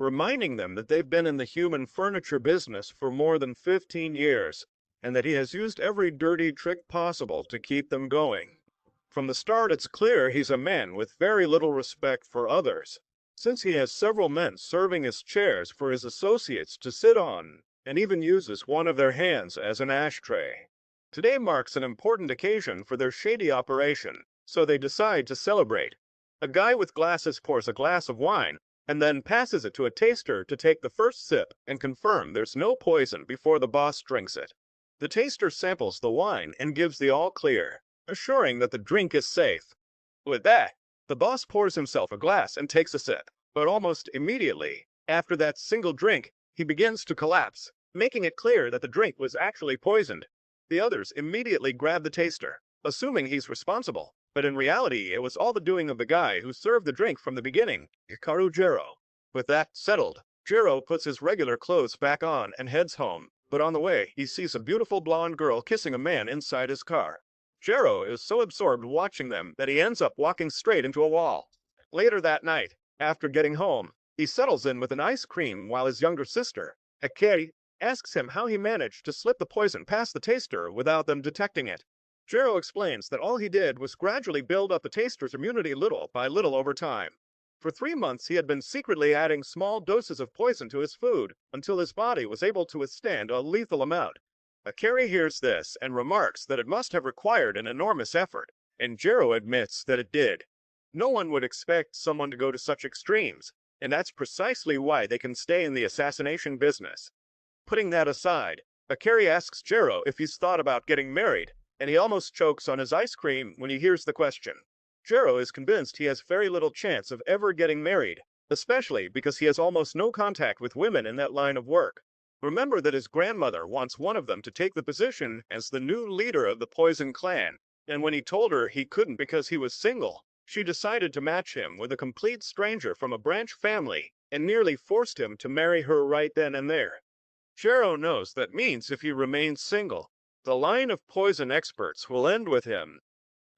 reminding them that they've been in the human furniture business for more than 15 years, and that he has used every dirty trick possible to keep them going. From the start, it's clear he's a man with very little respect for others, since he has several men serving as chairs for his associates to sit on, and even uses one of their hands as an ashtray. Today marks an important occasion for their shady operation, so they decide to celebrate. A guy with glasses pours a glass of wine, and then passes it to a taster to take the first sip and confirm there's no poison before the boss drinks it. The taster samples the wine and gives the all clear, assuring that the drink is safe. With that, the boss pours himself a glass and takes a sip, but almost immediately, after that single drink, he begins to collapse, making it clear that the drink was actually poisoned. The others immediately grab the taster, assuming he's responsible, but in reality it was all the doing of the guy who served the drink from the beginning, Hikaru Jiro. With that settled, Jiro puts his regular clothes back on and heads home, but on the way he sees a beautiful blonde girl kissing a man inside his car. Jiro is so absorbed watching them that he ends up walking straight into a wall. Later that night, after getting home, he settles in with an ice cream while his younger sister, Akeri, asks him how he managed to slip the poison past the taster without them detecting it. Jiro explains that all he did was gradually build up the taster's immunity little by little over time. For 3 months he had been secretly adding small doses of poison to his food until his body was able to withstand a lethal amount. Akeri hears this and remarks that it must have required an enormous effort, and Jiro admits that it did. No one would expect someone to go to such extremes, and that's precisely why they can stay in the assassination business. Putting that aside, Akeri asks Jiro if he's thought about getting married, and he almost chokes on his ice cream when he hears the question. Jiro is convinced he has very little chance of ever getting married, especially because he has almost no contact with women in that line of work. Remember that his grandmother wants one of them to take the position as the new leader of the Poison Clan, and when he told her he couldn't because he was single, she decided to match him with a complete stranger from a branch family and nearly forced him to marry her right then and there. Jiro knows that means if he remains single, the line of poison experts will end with him.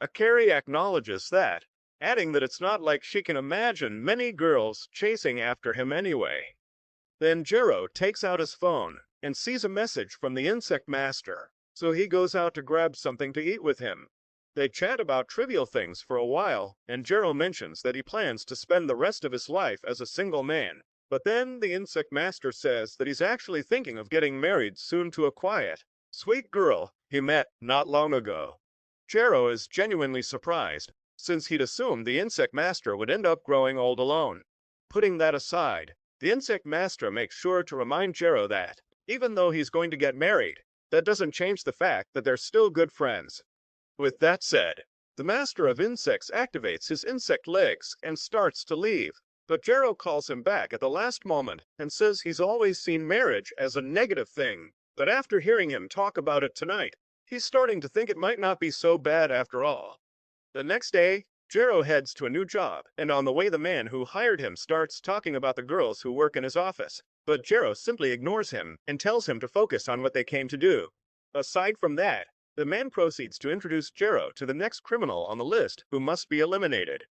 Akeri acknowledges that, adding that it's not like she can imagine many girls chasing after him anyway. Then Jiro takes out his phone and sees a message from the insect master, so he goes out to grab something to eat with him. They chat about trivial things for a while, and Jiro mentions that he plans to spend the rest of his life as a single man. But then the insect master says that he's actually thinking of getting married soon to a quiet, sweet girl he met not long ago. Jiro is genuinely surprised, since he'd assumed the insect master would end up growing old alone. Putting that aside, the insect master makes sure to remind Jiro that, even though he's going to get married, that doesn't change the fact that they're still good friends. With that said, the master of insects activates his insect legs and starts to leave, but Jiro calls him back at the last moment and says he's always seen marriage as a negative thing, but after hearing him talk about it tonight, he's starting to think it might not be so bad after all. The next day, Jiro heads to a new job, and on the way the man who hired him starts talking about the girls who work in his office, but Jiro simply ignores him and tells him to focus on what they came to do. Aside from that, the man proceeds to introduce Jiro to the next criminal on the list who must be eliminated.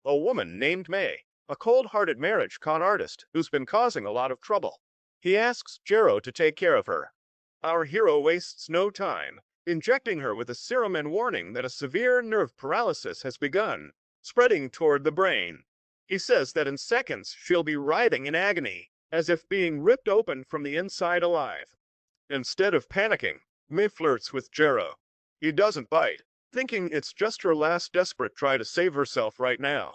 A woman named May, a cold-hearted marriage con artist who's been causing a lot of trouble. He asks Jiro to take care of her. Our hero wastes no time, injecting her with a serum and warning that a severe nerve paralysis has begun, spreading toward the brain. He says that in seconds she'll be writhing in agony, as if being ripped open from the inside alive. Instead of panicking, May flirts with Jiro. He doesn't bite, thinking it's just her last desperate try to save herself right now.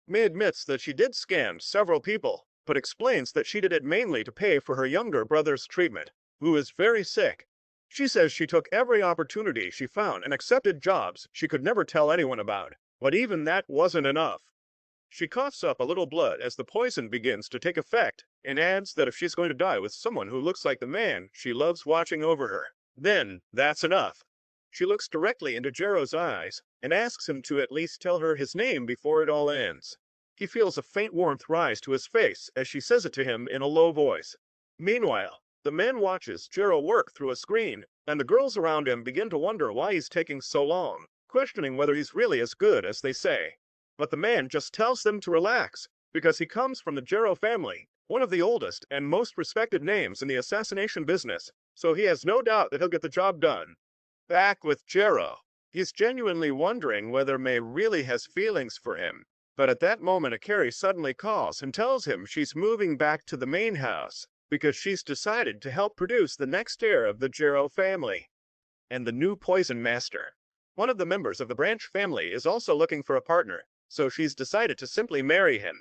May admits that she did scam several people, but explains that she did it mainly to pay for her younger brother's treatment, who is very sick. She says she took every opportunity she found and accepted jobs she could never tell anyone about, but even that wasn't enough. She coughs up a little blood as the poison begins to take effect, and adds that if she's going to die with someone who looks like the man she loves watching over her, then that's enough. She looks directly into Jiro's eyes and asks him to at least tell her his name before it all ends. He feels a faint warmth rise to his face as she says it to him in a low voice. Meanwhile, the man watches Jiro work through a screen, and the girls around him begin to wonder why he's taking so long, questioning whether he's really as good as they say. But the man just tells them to relax, because he comes from the Jiro family, one of the oldest and most respected names in the assassination business, so he has no doubt that he'll get the job done. Back with Jero. He's genuinely wondering whether May really has feelings for him. But at that moment, Akari suddenly calls and tells him she's moving back to the main house because she's decided to help produce the next heir of the Jero family. And the new poison master. One of the members of the Branch family is also looking for a partner, so she's decided to simply marry him.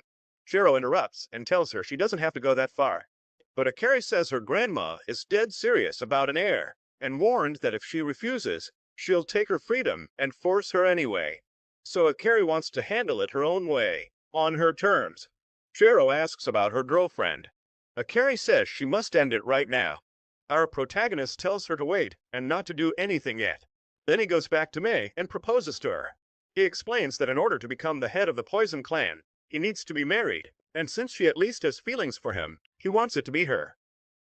Jero interrupts and tells her she doesn't have to go that far. But Akari says her grandma is dead serious about an heir, and warned that if she refuses, she'll take her freedom and force her anyway. So Akari wants to handle it her own way, on her terms. Jero asks about her girlfriend. Akari says she must end it right now. Our protagonist tells her to wait and not to do anything yet. Then he goes back to May and proposes to her. He explains that in order to become the head of the Poison Clan, he needs to be married, and since she at least has feelings for him, he wants it to be her.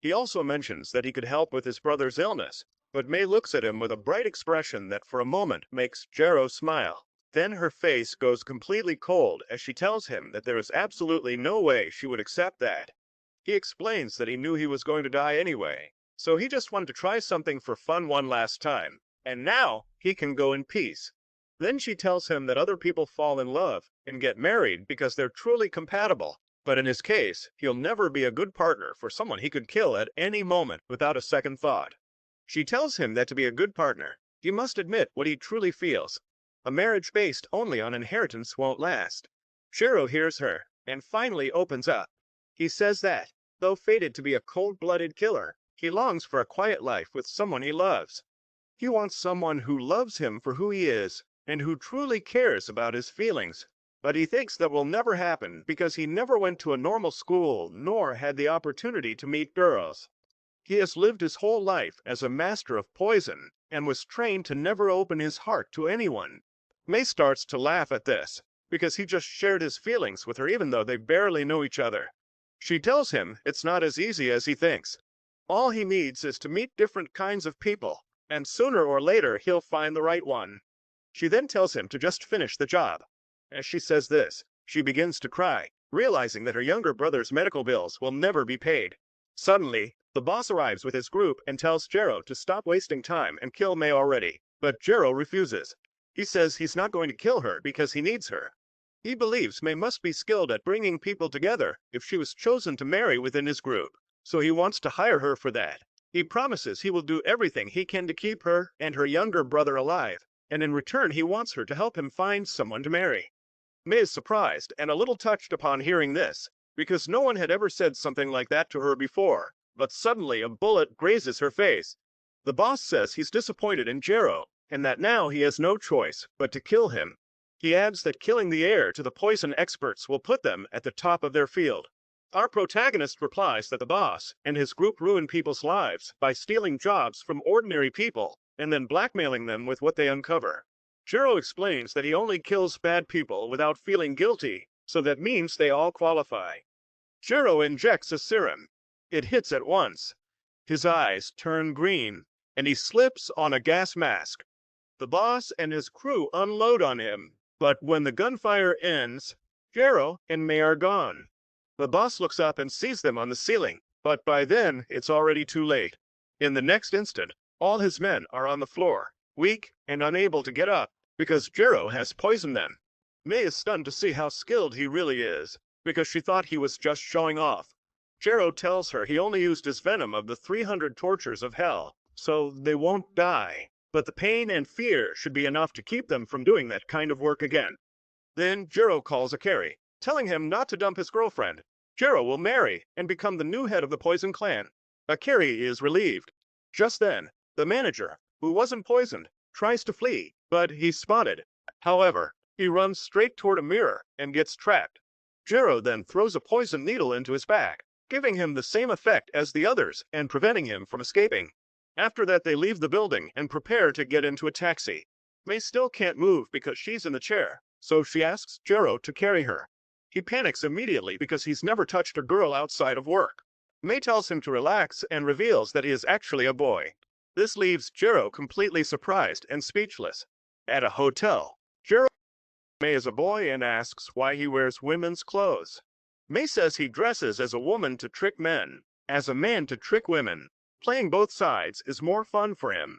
He also mentions that he could help with his brother's illness, but May looks at him with a bright expression that for a moment makes Jero smile. Then her face goes completely cold as she tells him that there is absolutely no way she would accept that. He explains that he knew he was going to die anyway, so he just wanted to try something for fun one last time, and now he can go in peace. Then she tells him that other people fall in love and get married because they're truly compatible, but in his case, he'll never be a good partner for someone he could kill at any moment without a second thought. She tells him that to be a good partner, he must admit what he truly feels. A marriage based only on inheritance won't last. Jero hears her and finally opens up. He says that, though fated to be a cold-blooded killer, he longs for a quiet life with someone he loves. He wants someone who loves him for who he is and who truly cares about his feelings. But he thinks that will never happen because he never went to a normal school nor had the opportunity to meet girls. He has lived his whole life as a master of poison and was trained to never open his heart to anyone. May starts to laugh at this because he just shared his feelings with her even though they barely know each other. She tells him it's not as easy as he thinks. All he needs is to meet different kinds of people, and sooner or later he'll find the right one. She then tells him to just finish the job. As she says this, she begins to cry, realizing that her younger brother's medical bills will never be paid. Suddenly, the boss arrives with his group and tells Jero to stop wasting time and kill May already, but Jero refuses. He says he's not going to kill her because he needs her. He believes May must be skilled at bringing people together if she was chosen to marry within his group, so he wants to hire her for that. He promises he will do everything he can to keep her and her younger brother alive, and in return he wants her to help him find someone to marry. May is surprised and a little touched upon hearing this, because no one had ever said something like that to her before, but suddenly a bullet grazes her face. The boss says he's disappointed in Jero, and that now he has no choice but to kill him. He adds that killing the heir to the poison experts will put them at the top of their field. Our protagonist replies that the boss and his group ruin people's lives by stealing jobs from ordinary people and then blackmailing them with what they uncover. Jero explains that he only kills bad people without feeling guilty, so that means they all qualify. Jero injects a serum. It hits at once. His eyes turn green, and he slips on a gas mask. The boss and his crew unload on him, but when the gunfire ends, Jero and May are gone. The boss looks up and sees them on the ceiling, but by then it's already too late. In the next instant, all his men are on the floor, weak and unable to get up, because Jero has poisoned them. May is stunned to see how skilled he really is, because she thought he was just showing off. Jero tells her he only used his venom of the 300 tortures of hell, so they won't die. But the pain and fear should be enough to keep them from doing that kind of work again. Then Jero calls Akari, telling him not to dump his girlfriend. Jero will marry and become the new head of the Poison Clan. Akari is relieved. Just then, the manager, who wasn't poisoned, tries to flee, but he's spotted. However, he runs straight toward a mirror and gets trapped. Jero then throws a poison needle into his back, giving him the same effect as the others and preventing him from escaping. After that, they leave the building and prepare to get into a taxi. May still can't move because she's in the chair, so she asks Jero to carry her. He panics immediately because he's never touched a girl outside of work. May tells him to relax and reveals that he is actually a boy. This leaves Jero completely surprised and speechless. At a hotel, Jero May is a boy and asks why he wears women's clothes. May says he dresses as a woman to trick men, as a man to trick women. Playing both sides is more fun for him.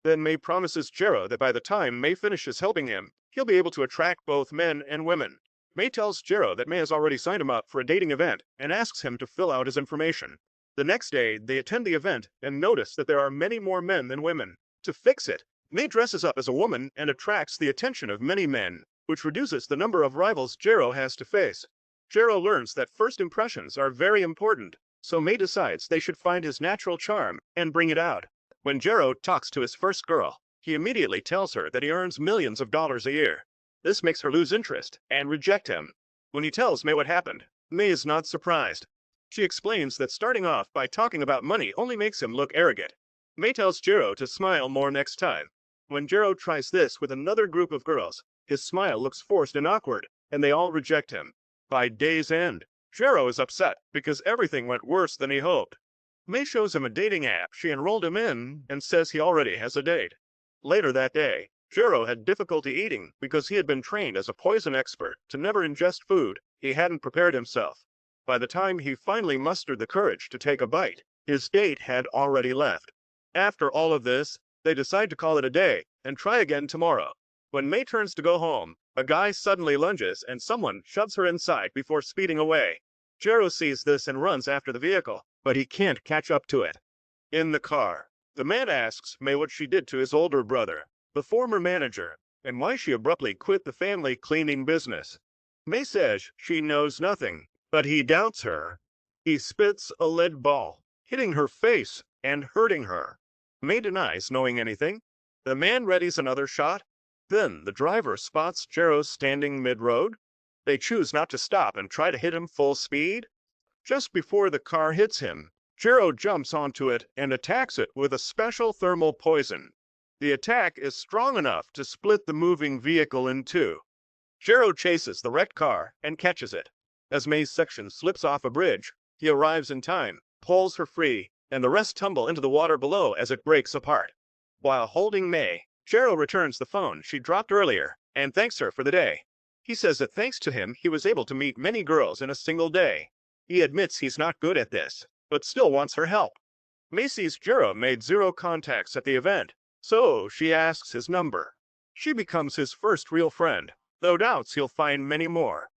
Then May promises Jero that by the time May finishes helping him, he'll be able to attract both men and women. May tells Jero that May has already signed him up for a dating event and asks him to fill out his information. The next day, they attend the event and notice that there are many more men than women. To fix it, May dresses up as a woman and attracts the attention of many men, which reduces the number of rivals Jero has to face. Jero learns that first impressions are very important, so May decides they should find his natural charm and bring it out. When Jero talks to his first girl, he immediately tells her that he earns millions of dollars a year. This makes her lose interest and reject him. When he tells May what happened, May is not surprised. She explains that starting off by talking about money only makes him look arrogant. May tells Jero to smile more next time. When Jero tries this with another group of girls, his smile looks forced and awkward, and they all reject him. By day's end, Jero is upset because everything went worse than he hoped. May shows him a dating app she enrolled him in and says he already has a date. Later that day, Jero had difficulty eating because he had been trained as a poison expert to never ingest food he hadn't prepared himself. By the time he finally mustered the courage to take a bite, his date had already left. After all of this, they decide to call it a day and try again tomorrow. When May turns to go home, a guy suddenly lunges and someone shoves her inside before speeding away. Jero sees this and runs after the vehicle, but he can't catch up to it. In the car, the man asks May what she did to his older brother, the former manager, and why she abruptly quit the family cleaning business. May says she knows nothing, but he doubts her. He spits a lead ball, hitting her face and hurting her. May denies knowing anything. The man readies another shot. Then the driver spots Jero standing mid-road. They choose not to stop and try to hit him full speed. Just before the car hits him, Jero jumps onto it and attacks it with a special thermal poison. The attack is strong enough to split the moving vehicle in two. Jero chases the wrecked car and catches it. As May's section slips off a bridge, he arrives in time, pulls her free, and the rest tumble into the water below as it breaks apart. While holding May, Jero returns the phone she dropped earlier and thanks her for the day. He says that thanks to him, he was able to meet many girls in a single day. He admits he's not good at this, but still wants her help. May sees Jero made 0 contacts at the event, so she asks his number. She becomes his first real friend, though doubts he'll find many more.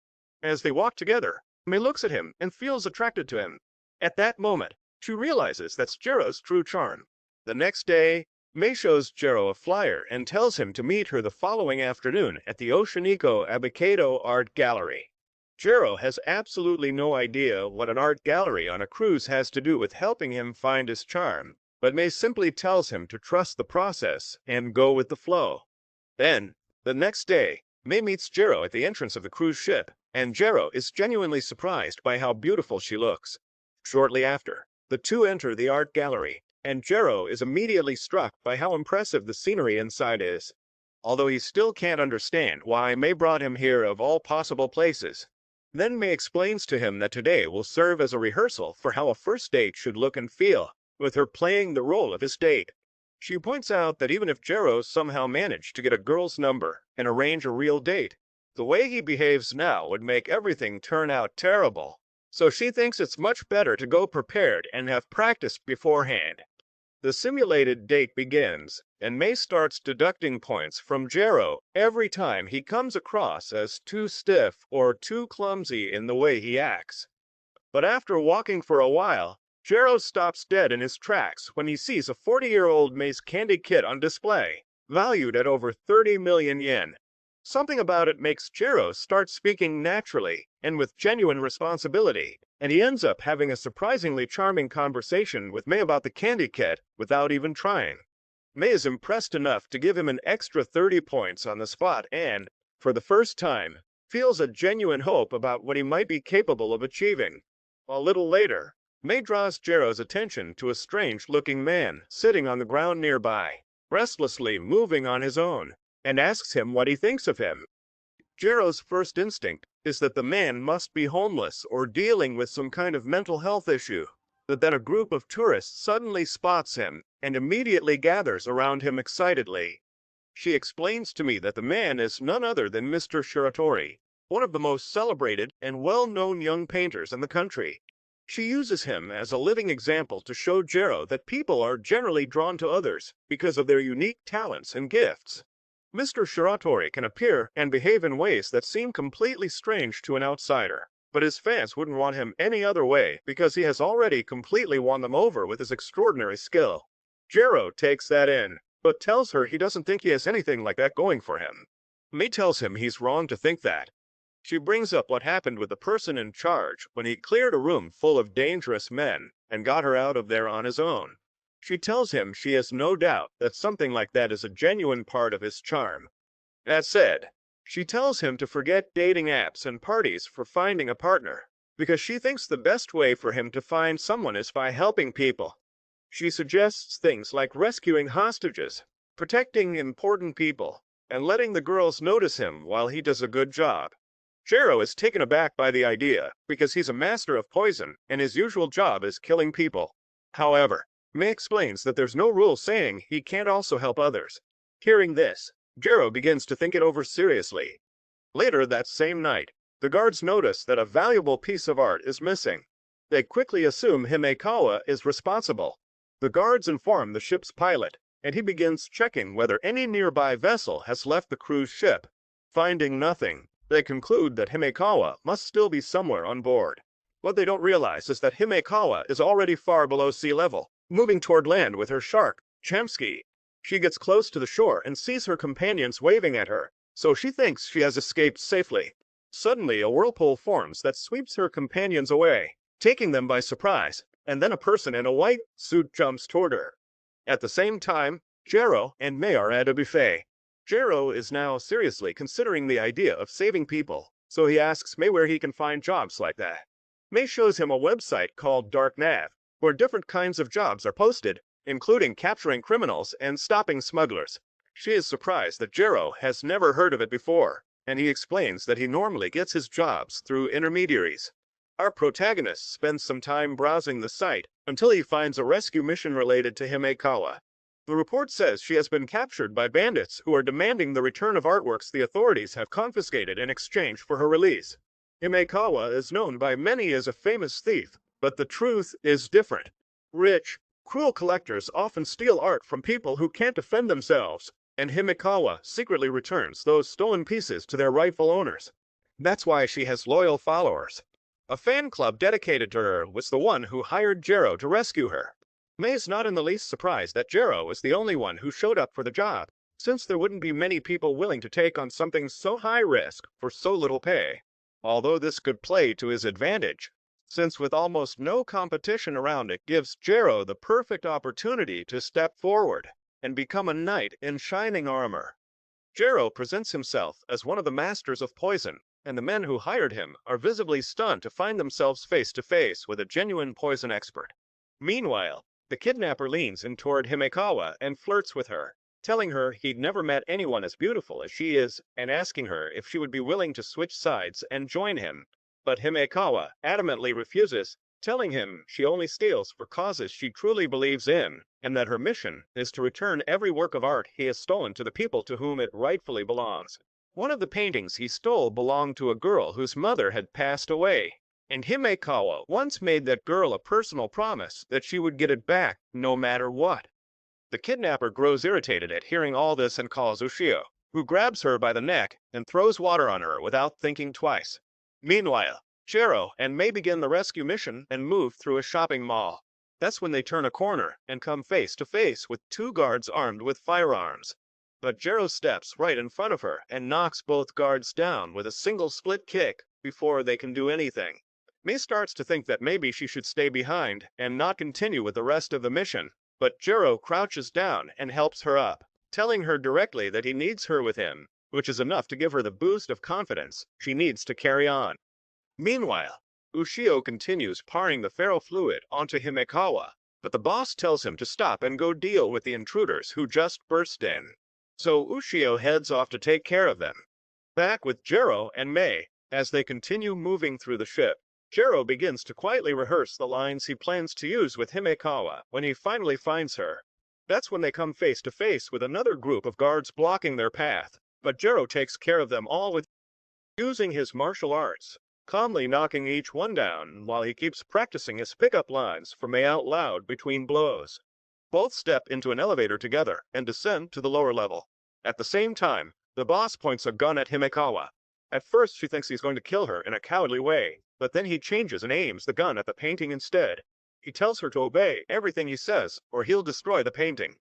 As they walk together, May looks at him and feels attracted to him. At that moment, she realizes that's Jero's true charm. The next day, May shows Jero a flyer and tells him to meet her the following afternoon at the Oceanico Abacado Art Gallery. Jero has absolutely no idea what an art gallery on a cruise has to do with helping him find his charm, but May simply tells him to trust the process and go with the flow. Then, the next day, May meets Jero at the entrance of the cruise ship, and Jero is genuinely surprised by how beautiful she looks. Shortly after, the two enter the art gallery, and Jero is immediately struck by how impressive the scenery inside is. Although he still can't understand why May brought him here of all possible places. Then May explains to him that today will serve as a rehearsal for how a first date should look and feel, with her playing the role of his date. She points out that even if Jero somehow managed to get a girl's number and arrange a real date, the way he behaves now would make everything turn out terrible. So she thinks it's much better to go prepared and have practiced beforehand. The simulated date begins, and May starts deducting points from Jero every time he comes across as too stiff or too clumsy in the way he acts. But after walking for a while, Jero stops dead in his tracks when he sees a 40-year-old May's candy kit on display, valued at over 30 million yen. Something about it makes Jero start speaking naturally and with genuine responsibility, and he ends up having a surprisingly charming conversation with May about the candy kit without even trying. May is impressed enough to give him an extra 30 points on the spot and, for the first time, feels a genuine hope about what he might be capable of achieving. A little later, May draws Jero's attention to a strange-looking man sitting on the ground nearby, restlessly moving on his own, and asks him what he thinks of him. Jero's first instinct is that the man must be homeless or dealing with some kind of mental health issue, but then a group of tourists suddenly spots him and immediately gathers around him excitedly. She explains to me that the man is none other than Mr. Shiratori, one of the most celebrated and well-known young painters in the country. She uses him as a living example to show Jero that people are generally drawn to others because of their unique talents and gifts. Mr. Shiratori can appear and behave in ways that seem completely strange to an outsider, but his fans wouldn't want him any other way because he has already completely won them over with his extraordinary skill. Jero takes that in, but tells her he doesn't think he has anything like that going for him. May tells him he's wrong to think that. She brings up what happened with the person in charge when he cleared a room full of dangerous men and got her out of there on his own. She tells him she has no doubt that something like that is a genuine part of his charm. That said, she tells him to forget dating apps and parties for finding a partner, because she thinks the best way for him to find someone is by helping people. She suggests things like rescuing hostages, protecting important people, and letting the girls notice him while he does a good job. Jero is taken aback by the idea because he's a master of poison and his usual job is killing people. However, May explains that there's no rule saying he can't also help others. Hearing this, Jero begins to think it over seriously. Later that same night, the guards notice that a valuable piece of art is missing. They quickly assume Himekawa is responsible. The guards inform the ship's pilot, and he begins checking whether any nearby vessel has left the cruise ship. Finding nothing, they conclude that Himekawa must still be somewhere on board. What they don't realize is that Himekawa is already far below sea level, moving toward land with her shark, Chamsky. She gets close to the shore and sees her companions waving at her, so she thinks she has escaped safely. Suddenly, a whirlpool forms that sweeps her companions away, taking them by surprise, and then a person in a white suit jumps toward her. At the same time, Jero and May are at a buffet. Jero is now seriously considering the idea of saving people, so he asks May where he can find jobs like that. May shows him a website called DarkNav, where different kinds of jobs are posted, including capturing criminals and stopping smugglers. She is surprised that Jero has never heard of it before, and he explains that he normally gets his jobs through intermediaries. Our protagonist spends some time browsing the site until he finds a rescue mission related to Himekawa. The report says she has been captured by bandits who are demanding the return of artworks the authorities have confiscated in exchange for her release. Himekawa is known by many as a famous thief, but the truth is different. Rich, cruel collectors often steal art from people who can't defend themselves, and Himekawa secretly returns those stolen pieces to their rightful owners. That's why she has loyal followers. A fan club dedicated to her was the one who hired Jero to rescue her. May's not in the least surprised that Jero was the only one who showed up for the job, since there wouldn't be many people willing to take on something so high risk for so little pay. Although this could play to his advantage, since with almost no competition around it gives Jero the perfect opportunity to step forward and become a knight in shining armor. Jero presents himself as one of the masters of poison, and the men who hired him are visibly stunned to find themselves face to face with a genuine poison expert. Meanwhile, the kidnapper leans in toward Himekawa and flirts with her, telling her he'd never met anyone as beautiful as she is and asking her if she would be willing to switch sides and join him. But Himekawa adamantly refuses, telling him she only steals for causes she truly believes in, and that her mission is to return every work of art he has stolen to the people to whom it rightfully belongs. One of the paintings he stole belonged to a girl whose mother had passed away, and Himekawa once made that girl a personal promise that she would get it back no matter what. The kidnapper grows irritated at hearing all this and calls Ushio, who grabs her by the neck and throws water on her without thinking twice. Meanwhile, Jero and May begin the rescue mission and move through a shopping mall. That's when they turn a corner and come face to face with two guards armed with firearms. But Jero steps right in front of her and knocks both guards down with a single split kick before they can do anything. May starts to think that maybe she should stay behind and not continue with the rest of the mission, but Jero crouches down and helps her up, telling her directly that he needs her with him, which is enough to give her the boost of confidence she needs to carry on. Meanwhile, Ushio continues pouring the ferrofluid onto Himekawa, but the boss tells him to stop and go deal with the intruders who just burst in. So Ushio heads off to take care of them. Back with Jero and May, as they continue moving through the ship, Jero begins to quietly rehearse the lines he plans to use with Himekawa when he finally finds her. That's when they come face to face with another group of guards blocking their path, but Jero takes care of them all with using his martial arts, calmly knocking each one down while he keeps practicing his pickup lines for May out loud between blows. Both step into an elevator together and descend to the lower level. At the same time, the boss points a gun at Himekawa. At first she thinks he's going to kill her in a cowardly way, but then he changes and aims the gun at the painting instead. He tells her to obey everything he says, or he'll destroy the painting.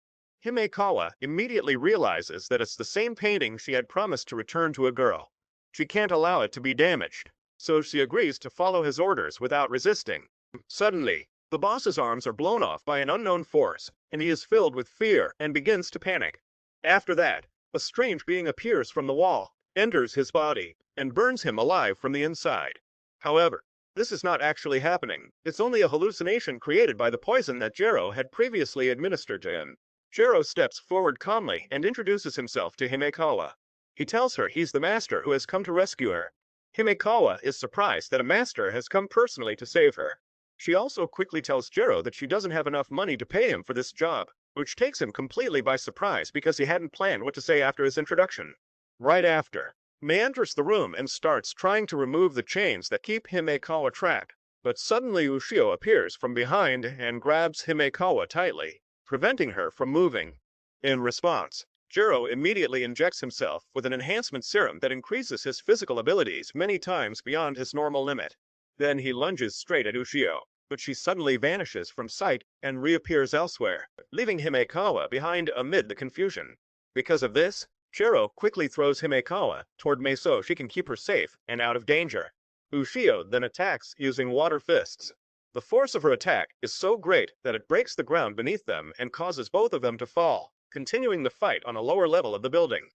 Himekawa immediately realizes that it's the same painting she had promised to return to a girl. She can't allow it to be damaged, so she agrees to follow his orders without resisting. Suddenly, the boss's arms are blown off by an unknown force, and he is filled with fear and begins to panic. After that, a strange being appears from the wall, enters his body, and burns him alive from the inside. However, this is not actually happening. It's only a hallucination created by the poison that Jiro had previously administered to him. Jiro steps forward calmly and introduces himself to Himekawa. He tells her he's the master who has come to rescue her. Himekawa is surprised that a master has come personally to save her. She also quickly tells Jiro that she doesn't have enough money to pay him for this job, which takes him completely by surprise because he hadn't planned what to say after his introduction. Right after, Mei enters the room and starts trying to remove the chains that keep Himekawa trapped, but suddenly Ushio appears from behind and grabs Himekawa tightly, preventing her from moving. In response, Jiro immediately injects himself with an enhancement serum that increases his physical abilities many times beyond his normal limit. Then he lunges straight at Ushio, but she suddenly vanishes from sight and reappears elsewhere, leaving Himekawa behind amid the confusion. Because of this, Jiro quickly throws Himekawa toward Mei so she can keep her safe and out of danger. Ushio then attacks using water fists. The force of her attack is so great that it breaks the ground beneath them and causes both of them to fall, continuing the fight on a lower level of the building.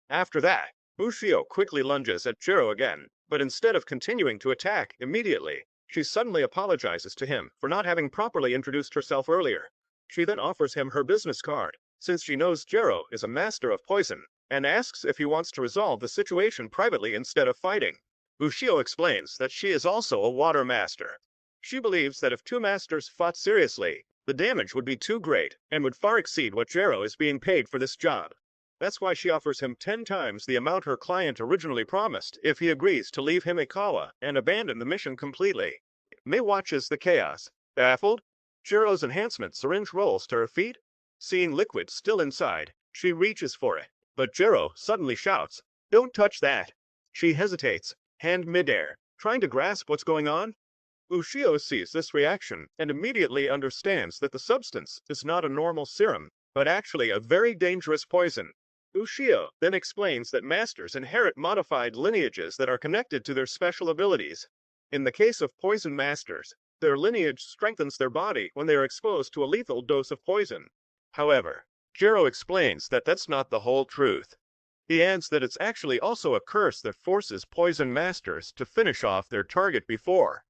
After that, Ushio quickly lunges at Jiro again, but instead of continuing to attack immediately, she suddenly apologizes to him for not having properly introduced herself earlier. She then offers him her business card, since she knows Jiro is a master of poison, and asks if he wants to resolve the situation privately instead of fighting. Ushio explains that she is also a water master. She believes that if two masters fought seriously, the damage would be too great and would far exceed what Jiro is being paid for this job. That's why she offers him 10 times the amount her client originally promised if he agrees to leave Himekawa and abandon the mission completely. Mei watches the chaos. Baffled, Jiro's enhancement syringe rolls to her feet. Seeing liquid still inside, she reaches for it, but Jiro suddenly shouts, "Don't touch that!" She hesitates, hand midair, trying to grasp what's going on. Ushio sees this reaction and immediately understands that the substance is not a normal serum, but actually a very dangerous poison. Ushio then explains that masters inherit modified lineages that are connected to their special abilities. In the case of poison masters, their lineage strengthens their body when they are exposed to a lethal dose of poison. However, Jiro explains that that's not the whole truth. He adds that it's actually also a curse that forces poison masters to finish off their target before